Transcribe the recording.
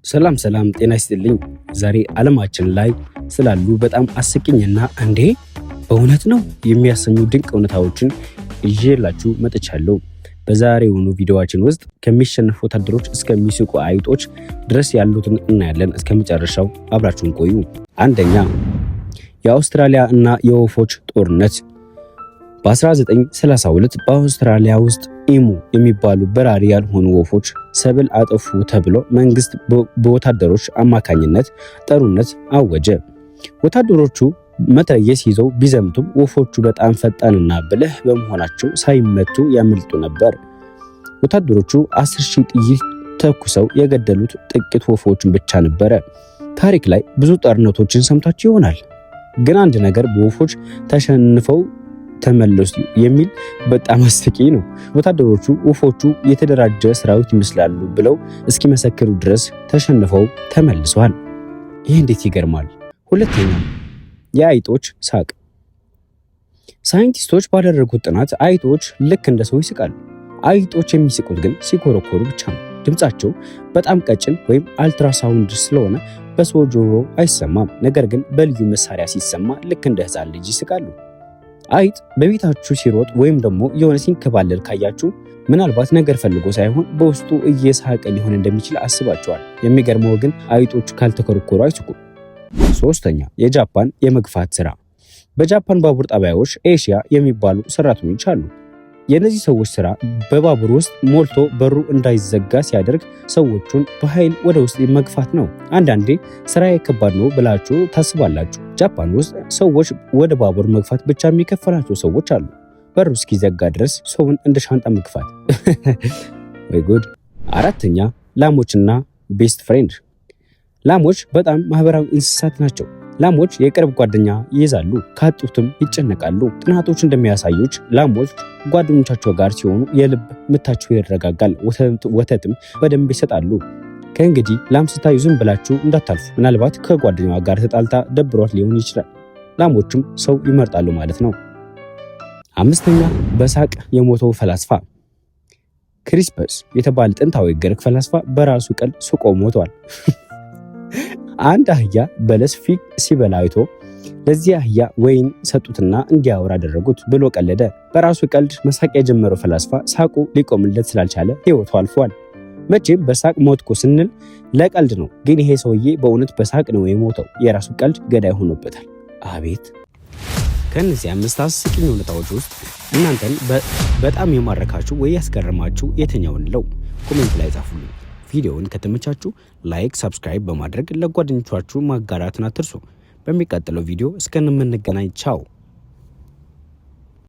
ሰላም ጤና ይስጥልኝ። ዛሬ ዓለማችን ላይ ስላሉ በጣም አስቂኝና እንዴ በእውነት ነው የሚያሰኙ ድንቅ እውነታዎችን ይዤላችሁ መጥቻለሁ። በዛሬውኑ ቪዲዮአችን ውስጥ ከሚሸነፉ ወታደሮች እስከሚስቁ አይጦች ድረስ ያሉትን እናያለን። እስከመጨረሻው አብራችሁን ቆዩ። አንደኛ፣ የአውስትራሊያ እና የወፎች ጦርነት። በ1932 በአውስትራሊያ ውስጥ ኢሙ የሚባሉ በራሪ ያልሆኑ ወፎች ሰብል አጠፉ ተብሎ መንግስት በወታደሮች አማካኝነት ጦርነት አወጀ። ወታደሮቹ መትረየስ ይዘው ቢዘምቱም ወፎቹ በጣም ፈጣንና ብልህ በመሆናቸው ሳይመቱ ያመልጡ ነበር። ወታደሮቹ 10,000 ጥይት ተኩሰው የገደሉት ጥቂት ወፎችን ብቻ ነበረ። ታሪክ ላይ ብዙ ጦርነቶችን ሰምታችሁ ይሆናል። ግን አንድ ነገር በወፎች ተሸንፈው ተመለሱ የሚል በጣም አስቂኝ ነው። ወታደሮቹ ወፎቹ የተደራጀ ሰራዊት ይመስላሉ ብለው እስኪመሰክሩ ድረስ ተሸንፈው ተመልሰዋል። ይህ እንዴት ይገርማል! ሁለተኛ፣ የአይጦች ሳቅ። ሳይንቲስቶች ባደረጉት ጥናት አይጦች ልክ እንደ ሰው ይስቃሉ። አይጦች የሚስቁት ግን ሲኮረኮሩ ብቻ ነው። ድምጻቸው በጣም ቀጭን ወይም አልትራሳውንድ ስለሆነ በሰው ጆሮ አይሰማም። ነገር ግን በልዩ መሳሪያ ሲሰማ ልክ እንደ ሕፃን ልጅ ይስቃሉ። አይጥ በቤታችሁ ሲሮጥ ወይም ደግሞ የሆነ ሲንከባለል ካያችሁ ምናልባት ነገር ፈልጎ ሳይሆን በውስጡ እየሳቀ ሊሆን እንደሚችል አስባችኋል። የሚገርመው ግን አይጦቹ ካልተኮረኮሩ አይስቁም። ሶስተኛ፣ የጃፓን የመግፋት ስራ። በጃፓን ባቡር ጣቢያዎች ኤሺያ የሚባሉ ሰራተኞች አሉ። የነዚህ ሰዎች ስራ በባቡር ውስጥ ሞልቶ በሩ እንዳይዘጋ ሲያደርግ ሰዎቹን በኃይል ወደ ውስጥ መግፋት ነው። አንዳንዴ ስራዬ ከባድ ነው ብላችሁ ታስባላችሁ። ጃፓን ውስጥ ሰዎች ወደ ባቡር መግፋት ብቻ የሚከፈላቸው ሰዎች አሉ። በሩ እስኪዘጋ ድረስ ሰውን እንደ ሻንጣ መግፋት። ወይ ጉድ! አራተኛ፣ ላሞችና ቤስት ፍሬንድ። ላሞች በጣም ማህበራዊ እንስሳት ናቸው። ላሞች የቅርብ ጓደኛ ይይዛሉ፣ ካጡትም ይጨነቃሉ። ጥናቶች እንደሚያሳዩት ላሞች ጓደኞቻቸው ጋር ሲሆኑ የልብ ምታቸው ይረጋጋል፣ ወተትም በደንብ ይሰጣሉ። ከእንግዲህ ላም ስታዩ ዝም ብላችሁ እንዳታልፉ። ምናልባት ከጓደኛዋ ጋር ተጣልታ ደብሯት ሊሆን ይችላል። ላሞችም ሰው ይመርጣሉ ማለት ነው። አምስተኛ፣ በሳቅ የሞተው ፈላስፋ። ክሪስፐስ የተባለ ጥንታዊ ግሪክ ፈላስፋ በራሱ ቀልድ ስቆ ሞቷል። አንድ አህያ በለስ ፊግ ሲበላ አይቶ ለዚህ አህያ ወይን ሰጡትና እንዲያወራ አደረጉት ብሎ ቀለደ። በራሱ ቀልድ መሳቅ የጀመረው ፈላስፋ ሳቁ ሊቆምለት ስላልቻለ ሕይወቱ አልፏል። መቼም በሳቅ ሞትኩ ስንል ለቀልድ ነው፣ ግን ይሄ ሰውዬ በእውነት በሳቅ ነው የሞተው። የራሱ ቀልድ ገዳይ ሆኖበታል። አቤት! ከነዚህ 5 አስቂኝ እውነታዎች ውስጥ እናንተን በጣም የማረካችሁ ወይ ያስገረማችሁ የትኛውን ነው? ኮሜንት ላይ ጻፉልኝ። ቪዲዮውን ከተመቻችሁ ላይክ፣ ሰብስክራይብ በማድረግ ለጓደኞቻችሁ ማጋራትን አትርሱ። በሚቀጥለው ቪዲዮ እስከምንገናኝ ቻው።